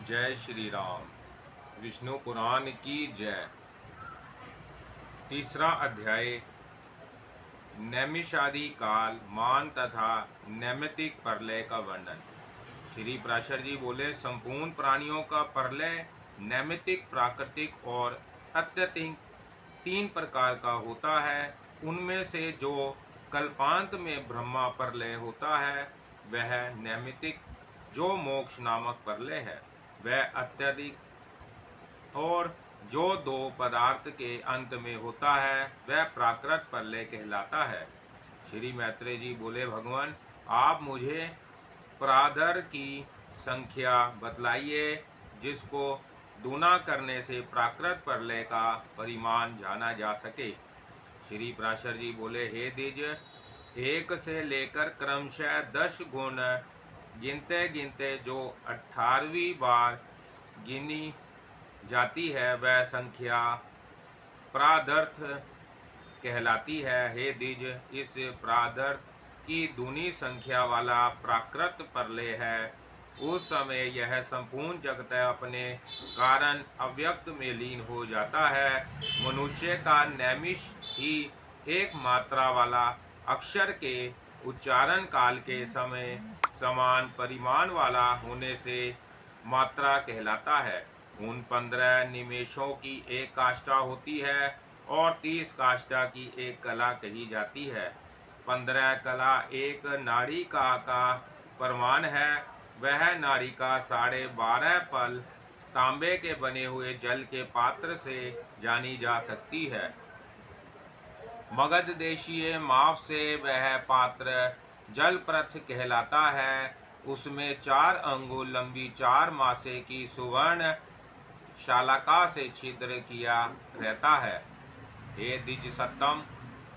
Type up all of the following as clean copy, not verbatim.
जय श्री राम। विष्णु पुराण की जय। तीसरा अध्याय नैमिषादि काल मान तथा नैमित्तिक प्रलय का वर्णन। श्री पराशर जी बोले, संपूर्ण प्राणियों का प्रलय नैमित्तिक, प्राकृतिक और अत्यधिक तीन प्रकार का होता है। उनमें से जो कल्पांत में ब्रह्मा प्रलय होता है वह नैमित्तिक, जो मोक्ष नामक प्रलय है वह अत्यधिक, और जो दो पदार्थ के अंत में होता है वह प्राकृत प्रलय कहलाता है। श्री मैत्रेय जी बोले, भगवान आप मुझे प्रादर की संख्या बतलाइए जिसको दूना करने से प्राकृत प्रलय का परिमाण जाना जा सके। श्री पराशर जी बोले, हे द्विज, एक से लेकर क्रमशः 10 गुण गिनते गिनते जो 18वीं बार गिनी जाती है वह संख्या प्रादर्थ कहलाती है। हे द्विज, इस प्रादर्थ की दूनी संख्या वाला प्राकृत प्रलय है। उस समय यह संपूर्ण जगत अपने कारण अव्यक्त में लीन हो जाता है। मनुष्य का नैमिष ही एक मात्रा वाला अक्षर के उच्चारण काल के समय समान परिमाण वाला होने से मात्रा कहलाता है। उन 15 निमेषों की एक काष्ठा होती है और 30 काष्ठा की एक कला कही जाती है। 15 कला एक नाड़िका का प्रमाण है। वह नाड़िका 12.5 पल तांबे के बने हुए जल के पात्र से जानी जा सकती है। मगध देशीय माप से वह पात्र जलप्रथ कहलाता है। उसमें 4 अंगुल लंबी 4 मासे की सुवर्ण शालाका से छिद्र किया रहता है। हे द्विज सत्तम,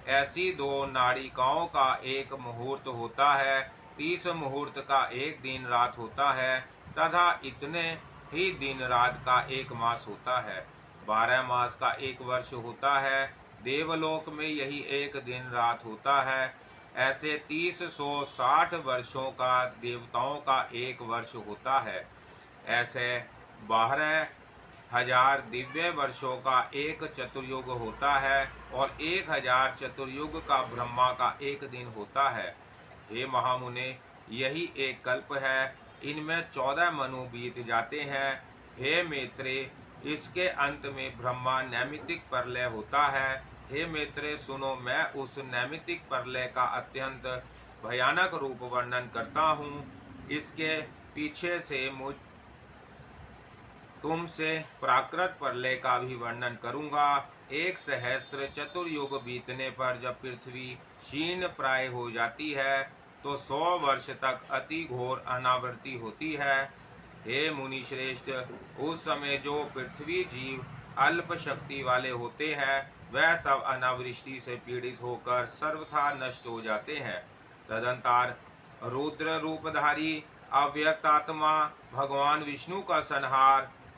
ऐसी 2 नाड़िकाओं का एक मुहूर्त होता है। 30 मुहूर्त का एक दिन रात होता है तथा इतने ही दिन रात का एक मास होता है। 12 मास का एक वर्ष होता है। देवलोक में यही एक दिन रात होता है। ऐसे 3060 वर्षों का देवताओं का एक वर्ष होता है। ऐसे 12,000 दिव्य वर्षों का एक चतुर्युग होता है और 1000 चतुर्युग का ब्रह्मा का एक दिन होता है। हे महामुने, यही एक कल्प है। इनमें 14 मनु बीत जाते हैं। हे मैत्रेय, इसके अंत में ब्रह्मा नैमित्तिक प्रलय होता है। हे मैत्रेय सुनो, मैं उस नैमित्तिक प्रलय का अत्यंत भयानक रूप वर्णन करता हूँ। इसके पीछे से मुझ तुमसे प्राकृत प्रलय का भी वर्णन करूंगा। 1 सहस्त्र चतुर्युग बीतने पर जब पृथ्वी क्षीण प्राय हो जाती है तो 100 वर्ष तक अति घोर अनावृष्टि होती है। हे मुनि श्रेष्ठ, उस समय जो पृथ्वी जीव अल्प शक्ति वाले होते हैं वह सब अनावृष्टि से पीड़ित होकर सर्वथा नष्ट हो जाते हैं। तदंतर रुद्र रूपधारी अव्यक्त आत्मा भगवान विष्णु का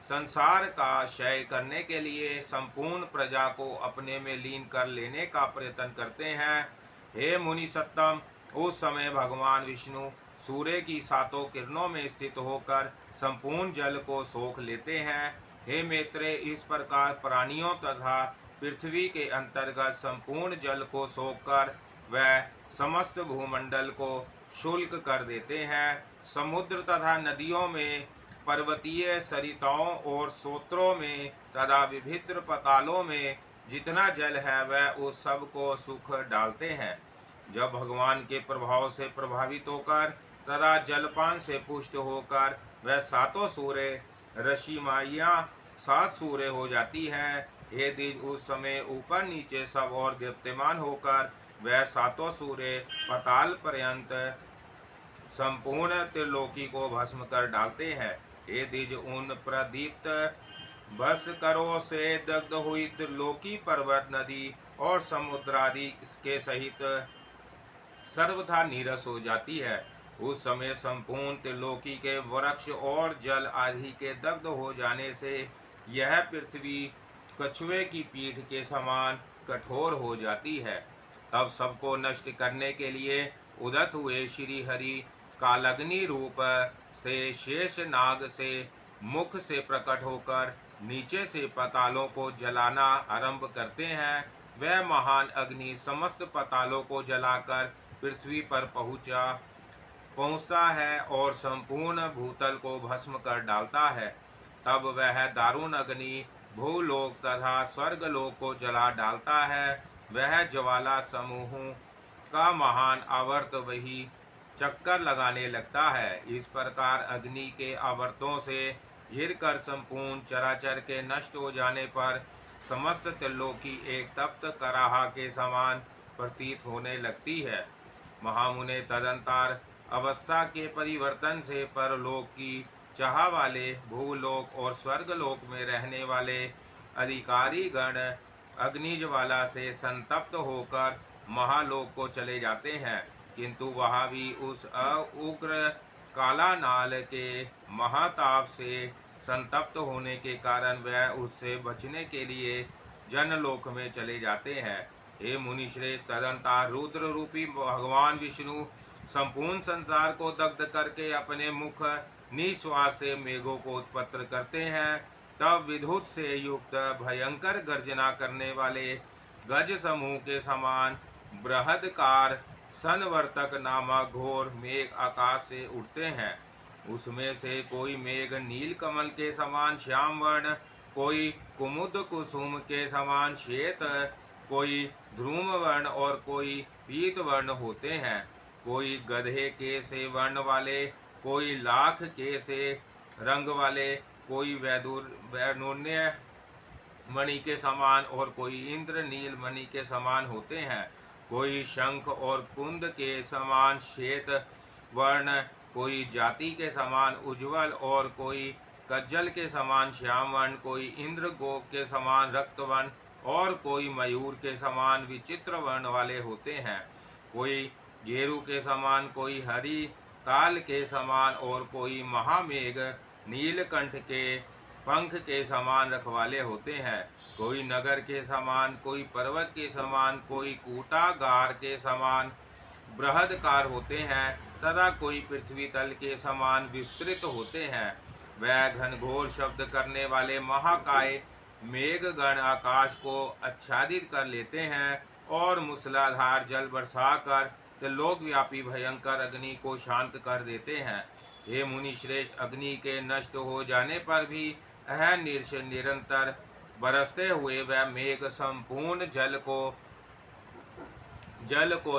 संसार का क्षय करने के लिए संपूर्ण प्रजा को अपने में लीन कर लेने का प्रयत्न करते हैं। हे मुनि सत्तम, उस समय भगवान विष्णु सूर्य की 7 किरणों में स्थित होकर संपूर्ण जल को सोख लेते हैं। हे मैत्रेय, इस प्रकार प्राणियों तथा पृथ्वी के अंतर्गत संपूर्ण जल को सोखकर वह समस्त भूमंडल को शुल्क कर देते हैं। समुद्र तथा नदियों में, पर्वतीय सरिताओं और सोत्रों में तथा विभिन्न पतालों में जितना जल है वह उस सब को सुख डालते हैं। जब भगवान के प्रभाव से प्रभावित होकर तथा जलपान से पुष्ट होकर वह 7 सूर्य ऋषिमाइयाँ 7 सूर्य हो जाती है। हे द्विज, उस समय ऊपर नीचे सब और दीप्यमान होकर वह 7 सूर्य पताल पर्यंत संपूर्ण त्रिलोकी को भस्म कर डालते हैं। हे द्विज, उन प्रदीप्त भस्करों से दग्ध हुई त्रिलोकी पर्वत, नदी और समुद्र आदि के सहित सर्वथा नीरस हो जाती है। उस समय संपूर्ण त्रिलोकी के वृक्ष और जल आदि के दग्ध हो जाने से यह पृथ्वी कछुए की पीठ के समान कठोर हो जाती है। तब सबको नष्ट करने के लिए उदत हुए श्री हरि कालग्नि रूप से शेष नाग से मुख से प्रकट होकर नीचे से पातालों को जलाना आरंभ करते हैं, वह महान अग्नि समस्त पातालों को जलाकर पृथ्वी पर पहुंचता है और संपूर्ण भूतल को भस्म कर डालता है। तब वह दारुण अग्नि भूलोक तथा स्वर्गलोक को जला डालता है। वह ज्वाला समूह का महान आवर्त वही चक्कर लगाने लगता है। इस प्रकार अग्नि के आवर्तों से घिरकर संपूर्ण चराचर के नष्ट हो जाने पर समस्त त्रिलोकी एक तप्त कराह के समान प्रतीत होने लगती है। महामुने तदंतर अवस्था के परिवर्तन से परलोक की चाह वाले भूलोक और स्वर्गलोक में रहने वाले अधिकारी गण अग्निज्वाला से संतप्त होकर महालोक को चले जाते हैं, किंतु वहाँ भी उस उग्र कालानाल के महाताप से संतप्त होने के कारण वह उससे बचने के लिए जनलोक में चले जाते हैं। हे मुनिश्रेष्ठ, तदंतर रुद्र रूपी भगवान विष्णु संपूर्ण संसार को दग्ध करके अपने मुख निश्वास से मेघों को उत्पन्न करते हैं। तब विद्युत से युक्त भयंकर गर्जना करने वाले गज समूह के समान बृहदकार सनवर्तक नामक घोर मेघ आकाश से उठते हैं। उसमें से कोई मेघ नील कमल के समान श्याम वर्ण, कोई कुमुद कुसुम के समान श्वेत, कोई ध्रुम वर्ण और कोई पीत वर्ण होते हैं। कोई गधे के से वर्ण वाले, कोई लाख के से रंग वाले, कोई वैदुर्य मणि के समान और कोई इंद्र नील मणि के समान होते हैं। कोई शंख और कुंद के समान श्वेत वर्ण, कोई जाति के समान उज्ज्वल और कोई कज्जल के समान श्याम वर्ण, कोई इंद्र गोप के समान रक्तवर्ण और कोई मयूर के समान विचित्र वर्ण वाले होते हैं। कोई गेरू के समान, कोई हरि ताल के समान और कोई महामेघ नीलकंठ के पंख के समान रखवाले होते हैं। कोई नगर के समान, कोई पर्वत के समान, कोई कूटागार के समान बृहदकार होते हैं तथा कोई पृथ्वी तल के समान विस्तृत होते हैं। वह घनघोर शब्द करने वाले महाकाय मेघगण आकाश को आच्छादित कर लेते हैं और मूसलाधार जल बरसाकर त्रिलोकव्यापी भयंकर अग्नि को शांत कर देते हैं। हे मुनि श्रेष्ठ, अग्नि के नष्ट हो जाने पर भी अहर्निश निरंतर बरसते हुए वह मेघ संपूर्ण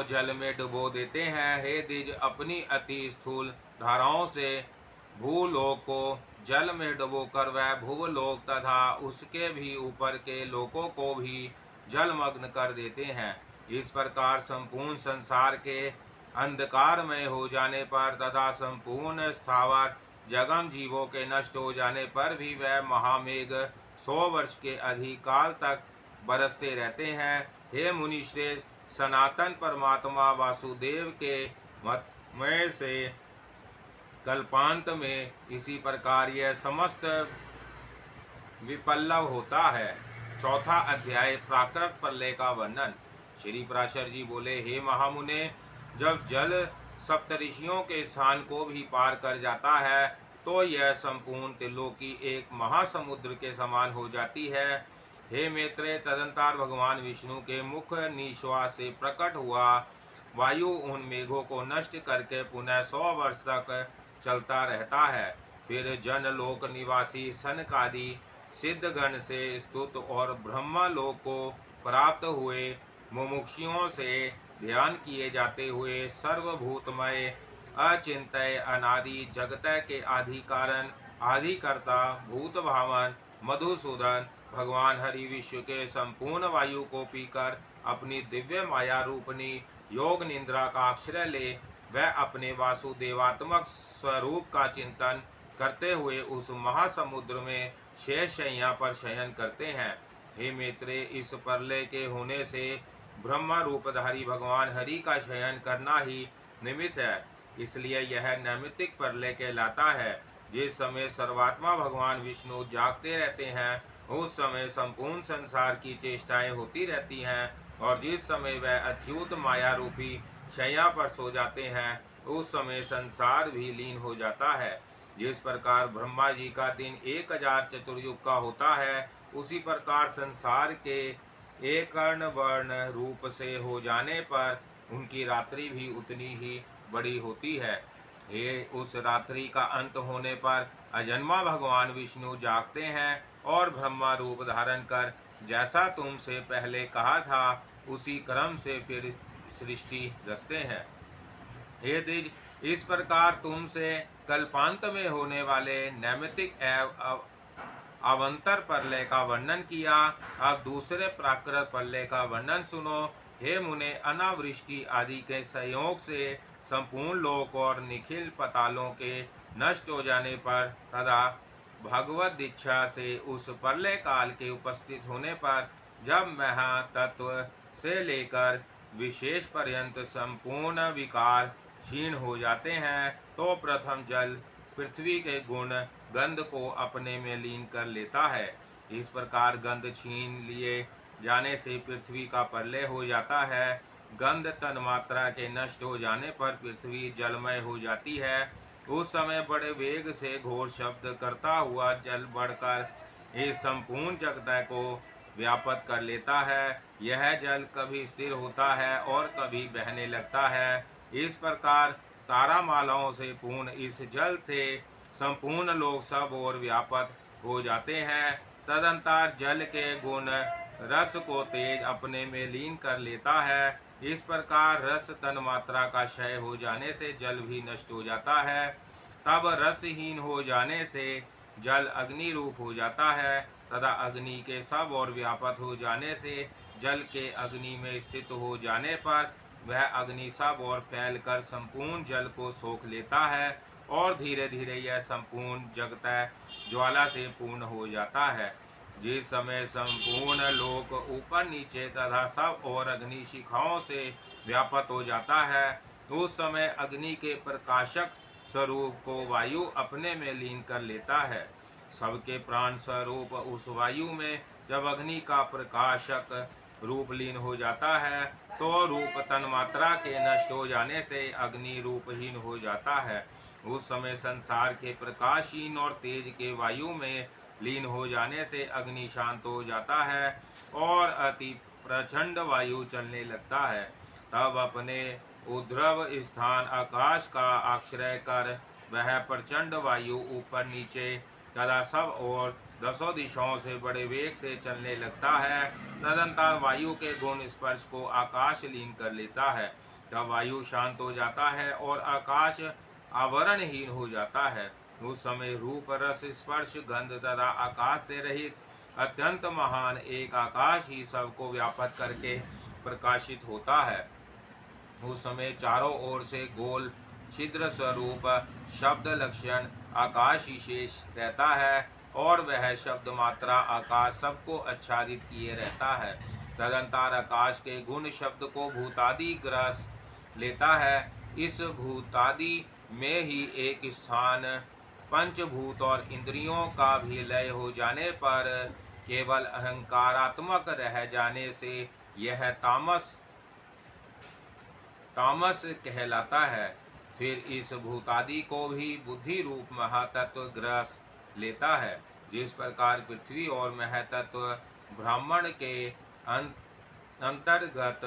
जल में डुबो देते हैं। हे द्विज, अपनी अति स्थूल धाराओं से भूलोक को जल में डुबोकर वह भूलोक तथा उसके भी ऊपर के लोकों को भी जलमग्न कर देते हैं। इस प्रकार संपूर्ण संसार के अंधकारमय हो जाने पर तथा संपूर्ण स्थावर जगम जीवों के नष्ट हो जाने पर भी वह महामेघ 100 वर्ष के अधिक काल तक बरसते रहते हैं। हे मुनि श्रेष्ठ, सनातन परमात्मा वासुदेव के मतमय से कल्पांत में इसी प्रकार यह समस्त विपल्लव होता है। चौथा अध्याय, प्राकृत प्रलय का वर्णन। श्री पराशर जी बोले, हे महामुने, जब जल सप्तऋषियों के स्थान को भी पार कर जाता है तो यह संपूर्ण त्रिलोकी एक महासमुद्र के समान हो जाती है। हे मैत्रेय, तदंतर भगवान विष्णु के मुख निश्वास से प्रकट हुआ वायु उन मेघों को नष्ट करके पुनः 100 वर्ष तक चलता रहता है। फिर जनलोक निवासी सनकादि सिद्धगण से स्तुत और ब्रह्मलोक को प्राप्त हुए मुमुक्षुओं से ध्यान किए जाते हुए सर्वभूतमय अचिंत्य अनादि जगत के आदि कारण आदिकर्ता भूत भावन मधुसूदन भगवान हरि विश्व के संपूर्ण वायु को पीकर अपनी दिव्य माया रूपनी योग निंद्रा का आश्रय ले वह अपने वासुदेवात्मक स्वरूप का चिंतन करते हुए उस महासमुद्र में शेष शैया पर शयन करते हैं। हे मैत्रेय, इस प्रलय के होने से ब्रह्म रूपधारी भगवान हरि का शयन करना ही निमित्त है, इसलिए यह नैमित्तिक प्रलय कहलाता है। जिस समय सर्वात्मा भगवान विष्णु जागते रहते हैं उस समय संपूर्ण संसार की चेष्टाएं होती रहती हैं, और जिस समय वह अच्युत माया रूपी शैया पर सो जाते हैं उस समय संसार भी लीन हो जाता है। जिस प्रकार ब्रह्मा जी का दिन 1000 चतुर्युग का होता है, उसी प्रकार संसार के एक कर्ण वर्ण रूप से हो जाने पर उनकी रात्रि भी उतनी ही बड़ी होती है। हे उस रात्रि का अंत होने पर अजन्मा भगवान विष्णु जागते हैं और ब्रह्मा रूप धारण कर जैसा तुमसे पहले कहा था उसी क्रम से फिर सृष्टि रचते हैं। हे द्विज, इस प्रकार तुमसे कल्पांत में होने वाले नैमित्तिक एवं अवंतर प्रलय का वर्णन किया। अब दूसरे प्राकृत प्रलय का वर्णन सुनो। हे मुने, अनावृष्टि आदि के संयोग से संपूर्ण लोक और निखिल पतालों के नष्ट हो जाने पर तथा भगवत दीक्षा से उस प्रलय काल के उपस्थित होने पर जब महातत्व से लेकर विशेष पर्यंत संपूर्ण विकार क्षीण हो जाते हैं, तो प्रथम जल पृथ्वी के गुण गंध को अपने में लीन कर लेता है। इस प्रकार गंध छीन लिए जाने से पृथ्वी का प्रलय हो जाता है। गंध तन्मात्रा के नष्ट हो जाने पर पृथ्वी जलमय हो जाती है। उस समय बड़े वेग से घोर शब्द करता हुआ जल बढ़कर इस संपूर्ण जगत को व्याप्त कर लेता है। यह जल कभी स्थिर होता है और कभी बहने लगता है। इस प्रकार तारामालाओं से पूर्ण इस जल से संपूर्ण लोग सब और व्याप्त हो जाते हैं। तदंतर जल के गुण रस को तेज अपने में लीन कर लेता है। इस प्रकार रस तन्मात्रा का क्षय हो जाने से जल भी नष्ट हो जाता है। तब रसहीन हो जाने से जल अग्नि रूप हो जाता है तथा अग्नि के सब और व्यापक हो जाने से जल के अग्नि में स्थित हो जाने पर वह अग्नि सब और फैलकर संपूर्ण जल को सोख लेता है और धीरे धीरे यह संपूर्ण जगत ज्वाला से पूर्ण हो जाता है। जिस समय संपूर्ण लोक ऊपर नीचे तथा सब और अग्नि शिखाओं से व्याप्त हो जाता है, उस समय अग्नि के प्रकाशक स्वरूप को वायु अपने में लीन कर लेता है। सबके प्राण स्वरूप उस वायु में जब अग्नि का प्रकाशक रूप लीन हो जाता है, तो रूप तन्मात्रा के नष्ट हो जाने से अग्नि रूपहीन हो जाता है। उस समय संसार के प्रकाशहीन और तेज के वायु में लीन हो जाने से अग्नि शांत हो जाता है और अति प्रचंड वायु चलने लगता है। तब अपने उद्रव स्थान आकाश का आश्रय कर वह प्रचंड वायु ऊपर नीचे तथा सब और दसों दिशाओं से बड़े वेग से चलने लगता है। तदंतर वायु के गुण स्पर्श को आकाश लीन कर लेता है। तब वायु शांत हो जाता है और आकाश आवरणहीन हो जाता है। उस समय रूप रस स्पर्श गंध तथा आकाश से रहित अत्यंत महान एक आकाश ही सबको व्यापक करके प्रकाशित होता है। उस समय चारों ओर से गोल छिद्र स्वरूप शब्द लक्षण आकाश ही शेष रहता है और वह शब्द मात्रा आकाश सबको आच्छादित किए रहता है। तदंतर आकाश के गुण शब्द को भूतादि ग्रस लेता है। इस भूतादि में ही एक स्थान पंचभूत और इंद्रियों का भी लय हो जाने पर केवल अहंकारात्मक रह जाने से यह तामस कहलाता है। फिर इस भूतादि को भी बुद्धि रूप महातत्व ग्रस लेता है। जिस प्रकार पृथ्वी और महातत्व ब्राह्मण के अंतर्गत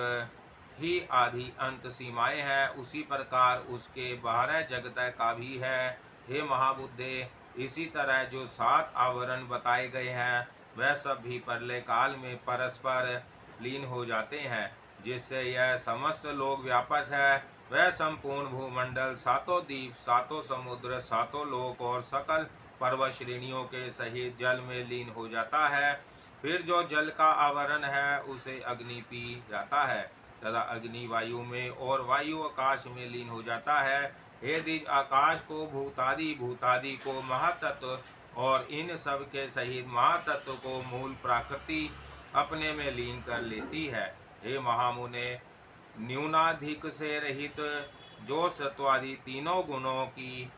ही आदि अंत सीमाएं हैं, उसी प्रकार उसके बाहर जगत का भी है। हे महाबुद्धे, इसी तरह जो 7 आवरण बताए गए हैं वह सब भी प्रलय काल में परस्पर लीन हो जाते हैं, जिससे यह समस्त लोक व्यापक है। वह संपूर्ण भूमंडल, 7 द्वीप, 7 समुद्र, 7 लोक और सकल पर्वत श्रेणियों के सहित जल में लीन हो जाता है। फिर जो जल का आवरण है उसे अग्नि पी जाता है तथा अग्नि वायु में और वायु आकाश में लीन हो जाता है। हे द्विज, आकाश को भूतादि, भूतादि को महातत्व और इन सब के सहित महातत्व को मूल प्रकृति अपने में लीन कर लेती है। हे महामुने, न्यूनाधिक से रहित जो सत्वादि तीनों गुणों की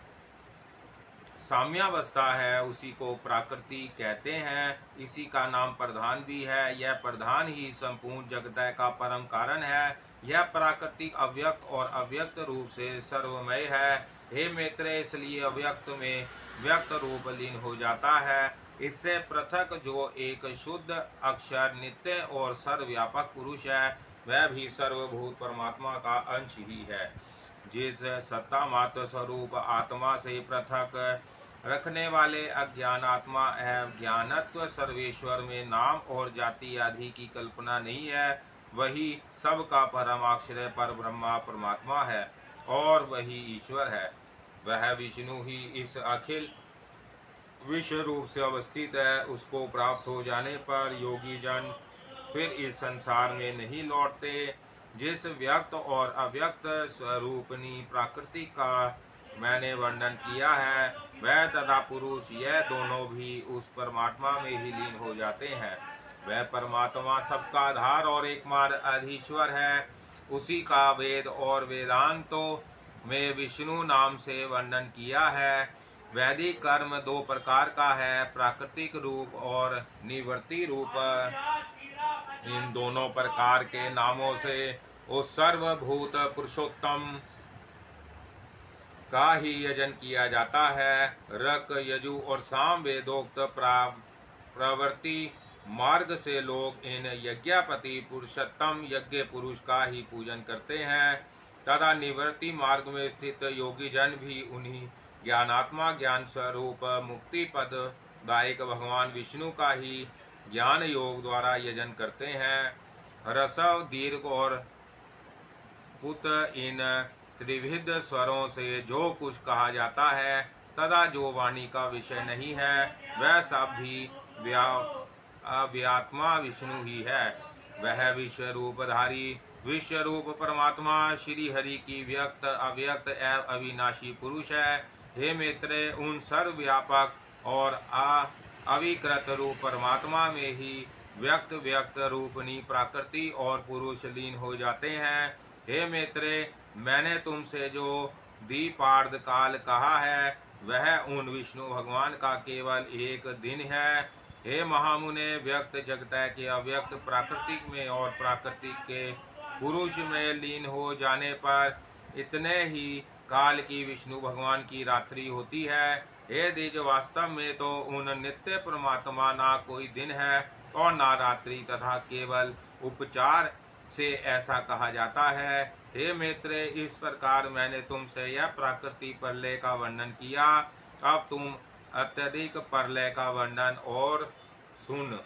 साम्यावस्था है उसी को प्रकृति कहते हैं। इसी का नाम प्रधान भी है। यह प्रधान ही संपूर्ण जगत का परम कारण है। यह प्राकृतिक अव्यक्त और अव्यक्त रूप से सर्वमय है। हे मित्र, इसलिए अव्यक्त में व्यक्त रूप लीन हो जाता है। इससे पृथक जो एक शुद्ध अक्षर नित्य और सर्वव्यापक पुरुष है, वह भी सर्वभूत परमात्मा का अंश ही है। जिस सत्ता मात्र स्वरूप आत्मा से पृथक रखने वाले अज्ञानात्मा एवं ज्ञानत्व सर्वेश्वर में नाम और जाति आदि की कल्पना नहीं है, वही सबका परमाक्षर पर ब्रह्मा परमात्मा है और वही ईश्वर है। वह विष्णु ही इस अखिल विश्व रूप से अवस्थित है। उसको प्राप्त हो जाने पर योगी जन फिर इस संसार में नहीं लौटते। जिस व्यक्त और अव्यक्त स्वरूपनी प्रकृति का मैंने वर्णन किया है, वह तथा पुरुष, यह दोनों भी उस परमात्मा में ही लीन हो जाते हैं। वह परमात्मा सबका आधार और एकमात्र अधीश्वर है। उसी का वेद और वेदांतों में विष्णु नाम से वर्णन किया है। वैदिक कर्म दो प्रकार का है, प्राकृतिक रूप और निवृत्ति रूप। इन दोनों प्रकार के नामों से उस सर्वभूत पुरुषोत्तम का ही यजन किया जाता है। रक, यजु और साम वेदोक्त प्रवृत्ति मार्ग से लोग इन यज्ञपति पुरुषोत्तम यज्ञ पुरुष का ही पूजन करते हैं तथा निवृत्ति मार्ग में स्थित योगी जन भी उन्हीं ज्ञानात्मा ज्ञान स्वरूप मुक्ति पद दायक भगवान विष्णु का ही ज्ञान योग द्वारा यजन करते हैं। रसव, दीर्घ और पुत, इन त्रिविध स्वरों से जो कुछ कहा जाता है तथा जो वाणी का विषय नहीं है, वह सब भी अव्यात्मा विष्णु ही है। वह विश्व रूपधारी विश्व रूप परमात्मा श्री हरि की व्यक्त अव्यक्त एवं अविनाशी पुरुष है। हे मित्र, उन सर्वव्यापक और अविकृत रूप परमात्मा में ही व्यक्त व्यक्त रूपनी प्रकृति और पुरुष लीन हो जाते हैं। हे मित्र, मैंने तुमसे जो द्विपार्ध काल कहा है, वह उन विष्णु भगवान का केवल एक दिन है। हे महामुने, व्यक्त जगत के अव्यक्त प्राकृतिक में और प्राकृतिक के पुरुष में लीन हो जाने पर इतने ही काल की विष्णु भगवान की रात्रि होती है। हे द्विज, वास्तव में तो उन नित्य परमात्मा ना कोई दिन है और ना रात्रि, तथा केवल उपचार से ऐसा कहा जाता है। हे मित्र, इस प्रकार मैंने तुमसे यह प्रकृति प्रलय का वर्णन किया। अब तुम अत्यधिक प्रलय का वर्णन और सुन।